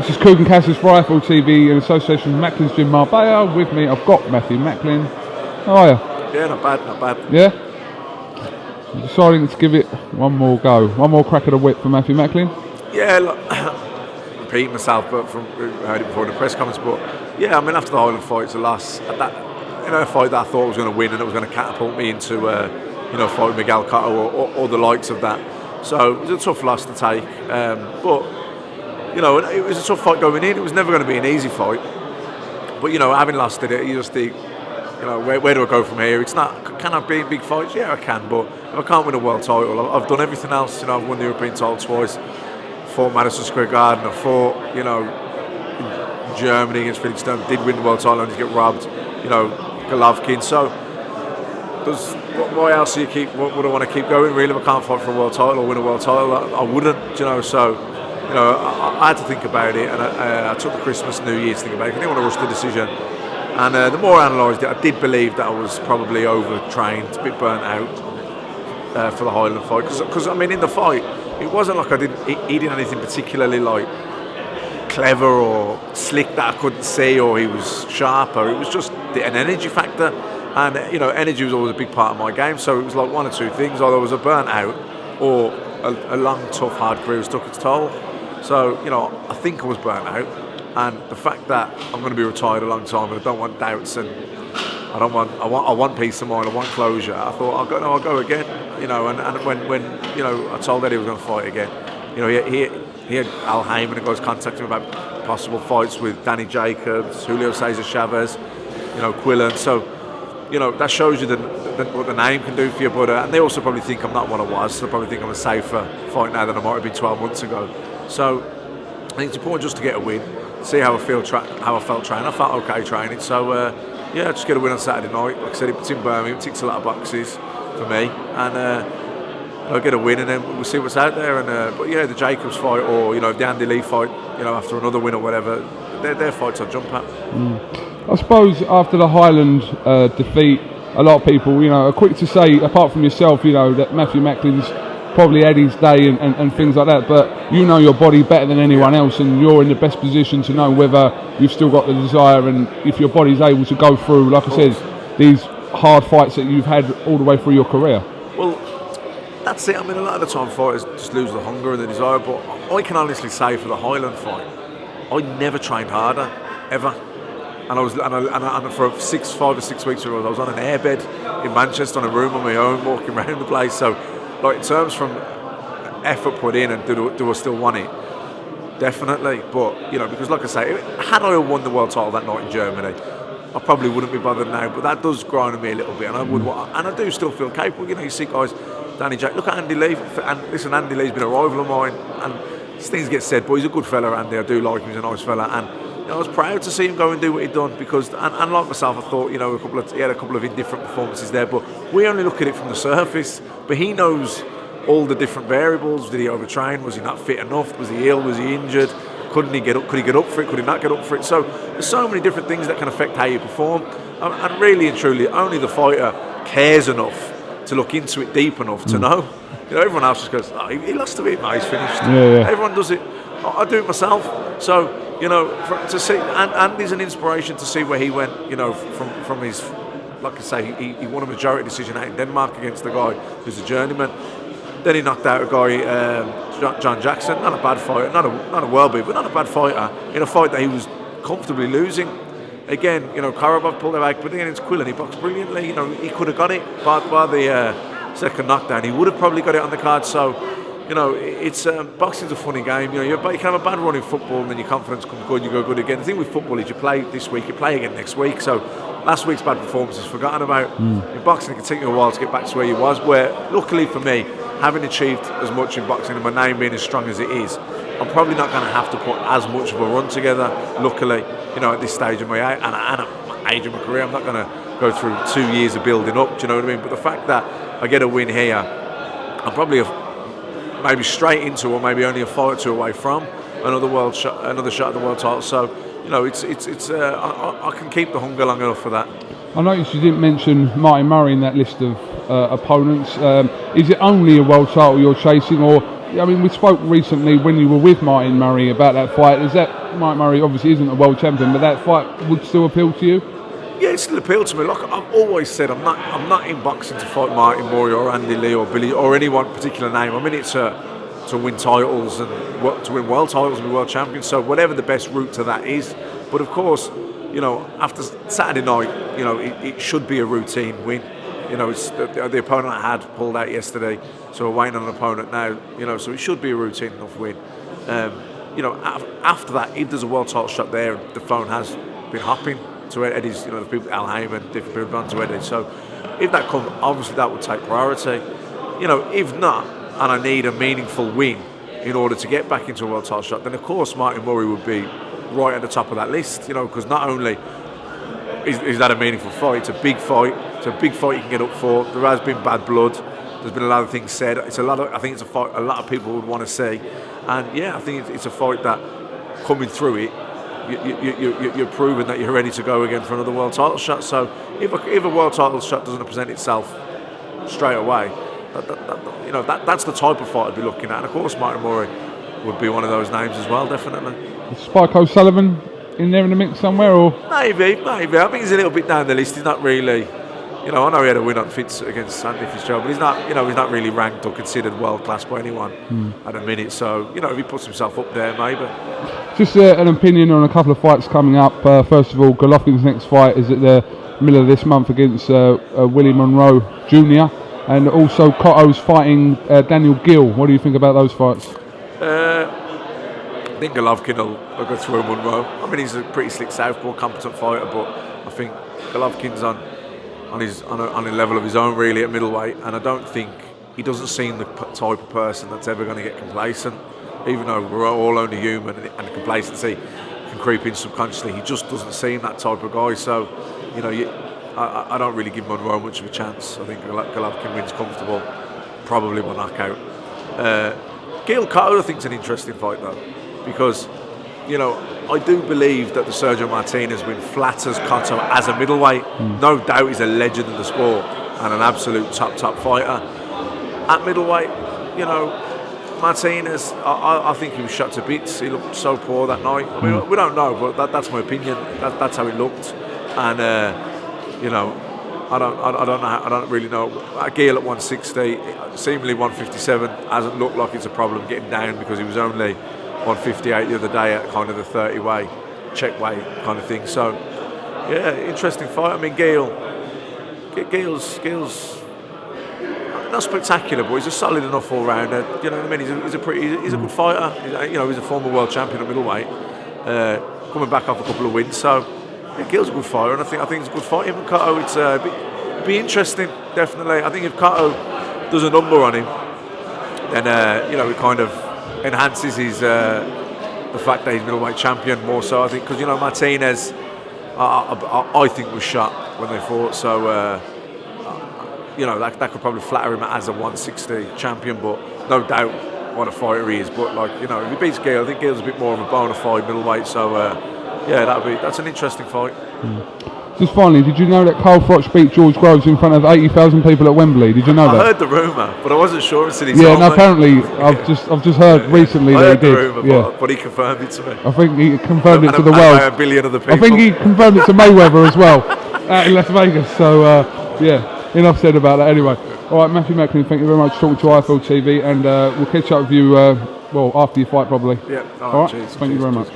This is KUGAN CASSIUS for Rifle TV in association with Macklin's Gym Marbella. With me, I've got Matthew Macklin. How are you? Yeah, not bad, not bad. Yeah? I'm deciding to give it one more go. One more crack at the whip for Matthew Macklin. Yeah, look, repeating myself, but from heard it before in the press comments. But yeah, I mean, after the Highland fight, it's a loss. A fight that I thought I was going to win and it was going to catapult me into, a fight with Golovkin Cotto or the likes of that. So it was a tough loss to take. But it was a tough fight going in. It was never going to be an easy fight. But having lost it, you just think, where do I go from here? It's not, can I be in big fights? Yeah, I can. But if I can't win a world title, I've done everything else. I've won the European title twice. Fought Madison Square Garden. I fought, in Germany against Felix Sturm. Did win the world title and just get robbed. Golovkin. So, why else do you keep? What would I want to keep going? Really, if I can't fight for a world title or win a world title, I wouldn't. So, I had to think about it, and I took the Christmas, New Year to think about it. I didn't want to rush the decision. And the more I analysed it, I did believe that I was probably overtrained, a bit burnt out for the Highland fight. Because I mean, in the fight, it wasn't like I didn't eat anything particularly like clever or slick that I couldn't see, or he was sharper. It was just an energy factor, and energy was always a big part of my game. So it was like one or two things: either I was a burnt out, or a long, tough, hard career has took its toll. So I think I was burnt out, and the fact that I'm going to be retired a long time, and I don't want doubts, and I want peace of mind, I want closure. I thought I'll go again. And when I told Eddie I was going to fight again, he had Al Heyman and guys contacting him about possible fights with Danny Jacobs, Julio Cesar Chavez, Quillen. So, that shows you what the name can do for you. But and they also probably think I'm not what I was. So they probably think I'm a safer fight now than I might have been 12 months ago. So I think it's important just to get a win, see how I felt training. I felt okay training. So just get a win on Saturday night. Like I said, it's in Birmingham. It ticks a lot of boxes for me, and I'll get a win, and then we'll see what's out there. And but the Jacobs fight, or the Andy Lee fight, after another win or whatever, they're fights I'll jump at. I suppose after the Highland defeat, a lot of people, are quick to say, apart from yourself, that Matthew Macklin's probably Eddie's day and things like that. But your body better than anyone else, and you're in the best position to know whether you've still got the desire and if your body's able to go through, like I said, these hard fights that you've had all the way through your career. Well, that's it. I mean, a lot of the time fighters just lose the hunger and the desire, but I can honestly say for the Highland fight, I never trained harder, ever. And for 5 or 6 weeks I was on an airbed in Manchester, on a room on my own, walking around the place. So, like, in terms from effort put in and do I still want it? Definitely. But, because like I say, had I won the world title that night in Germany, I probably wouldn't be bothered now. But that does grind on me a little bit, and I do still feel capable. You see guys, Danny Jack, look at Andy Lee. And listen, Andy Lee's been a rival of mine, and things get said, but he's a good fella, Andy. I do like him. He's a nice fella, and I was proud to see him go and do what he'd done, because, and like myself, I thought, he had a couple of indifferent performances there, but we only look at it from the surface. But he knows all the different variables. Did he overtrain? Was he not fit enough? Was he ill? Was he injured? Couldn't he get up? Could he get up for it? Could he not get up for it? So there's so many different things that can affect how you perform, and really and truly, only the fighter cares enough to look into it deep enough to know. Everyone else just goes, oh, he lost to it, mate, he's finished. Yeah. Everyone does it. I do it myself. So, to see, and Andy's an inspiration to see where he went, from his, like I say, he won a majority decision out in Denmark against the guy who's a journeyman. Then he knocked out a guy, John Jackson, not a bad fighter, not a world beater, but not a bad fighter, in a fight that he was comfortably losing. Again, Karabov pulled it back, but again, it's Quillen, he boxed brilliantly. He could have got it by the second knockdown. He would have probably got it on the card. So, it's boxing's a funny game. You can have a bad run in football, and then your confidence comes good, and you go good again. The thing with football is you play this week, you play again next week. So last week's bad performance is forgotten about. In boxing, it can take you a while to get back to where you was. Where, luckily for me, having achieved as much in boxing and my name being as strong as it is, I'm probably not going to have to put as much of a run together. Luckily, at this stage of my age, and at my age of my career, I'm not going to go through 2 years of building up. Do you know what I mean? But the fact that I get a win here, I'm probably maybe straight into, or maybe only a fight or two away from another shot at the world title. So, I can keep the hunger long enough for that. I noticed you didn't mention Martin Murray in that list of opponents. Is it only a world title you're chasing, or I mean, we spoke recently when you were with Martin Murray about that fight. Is that Martin Murray obviously isn't a world champion, but that fight would still appeal to you? Yeah, it still appealed to me. Like I've always said, I'm not in boxing to fight Martin Murray or Andy Lee or Billy or any one particular name. I'm in it to win titles and to win world titles and be world champion. So whatever the best route to that is. But of course, you know, after Saturday night, you know, it should be a routine win. You know, it's the opponent I had pulled out yesterday, so we're waiting on an opponent now. You know, so it should be a routine enough win. You know, after that, if there's a world title shot there, the phone has been hopping to Eddie's. You know, the people, Al Heyman, different people gone to Eddie. So if that comes, obviously that would take priority. You know, if not, and I need a meaningful win in order to get back into a world title shot, then of course Martin Murray would be right at the top of that list. You know, because not only is that a meaningful fight, it's a big fight. It's a big fight you can get up for. There has been bad blood. There's been a lot of things said. I think it's a fight a lot of people would want to see. And yeah, I think it's a fight that coming through it, you're proving that you're ready to go again for another world title shot. So if a world title shot doesn't present itself straight away, that's the type of fight I'd be looking at. And of course, Martin Murray would be one of those names as well, definitely. Is Spike O'Sullivan in there in the mix somewhere, or maybe? I think he's a little bit down the list. He's not really. You know, I know he had a win on Fitz against Andy Fitzgerald, but he's not. You know, he's not really ranked or considered world class by anyone at a minute. So you know, if he puts himself up there, maybe. Just an opinion on a couple of fights coming up. First of all, Golovkin's next fight is at the middle of this month against Willie Monroe Jr. and also Cotto's fighting Daniel Gill. What do you think about those fights? I think Golovkin will go through Monroe. I mean, he's a pretty slick southpaw, competent fighter, but I think Golovkin's on a level of his own really at middleweight, and I don't think he doesn't seem the type of person that's ever going to get complacent. Even though we're all only human and complacency can creep in subconsciously, he just doesn't seem that type of guy. So, you know, I don't really give Monroe much of a chance. I think Golovkin wins comfortable, probably by knockout. Gil Cotto, I think, is an interesting fight though, because, you know, I do believe that the Sergio Martinez win flatters Cotto as a middleweight. No doubt he's a legend in the sport and an absolute top fighter. At middleweight, you know, Martinez, I think he was shot to bits. He looked so poor that night. I mean, we don't know, but that's my opinion. That's how it looked. And you know, I don't really know. Gale at 160, seemingly 157, hasn't looked like it's a problem getting down, because he was only 158 the other day at kind of the 30 weight, check weight kind of thing. So yeah, interesting fight. I mean, Gale's not spectacular, but he's a solid enough all rounder. You know what I mean? He's a good fighter. You know, he's a former world champion at middleweight, coming back off a couple of wins. So yeah, Gale's a good fighter, and I think it's a good fight. Him and Cotto, it'd be interesting, definitely. I think if Cotto does a number on him, then you know, it kind of enhances his the fact that he's middleweight champion more so. I think because, you know, Martinez, I think was shot when they fought. So. You know, that could probably flatter him as a 160 champion, but no doubt what a fighter he is. But, like, you know, if he beats Gale, I think Gale's a bit more of a bona fide middleweight. So yeah, that's an interesting fight. Just finally, did you know that Carl Froch beat George Groves in front of 80,000 people at Wembley? Did you know that? I heard the rumour, but I wasn't sure until he told me. Yeah, no, apparently I've just heard recently that he did. Rumour, but he confirmed it to me. I think he confirmed it to the world. A billion other people. I think he confirmed it to Mayweather as well out in Las Vegas. So yeah. Enough said about that anyway. All right, Matthew Macklin, thank you very much for talking to IFL TV, and we'll catch up with you, well, after your fight probably. Yeah, all right. Cheers. Thank you very much.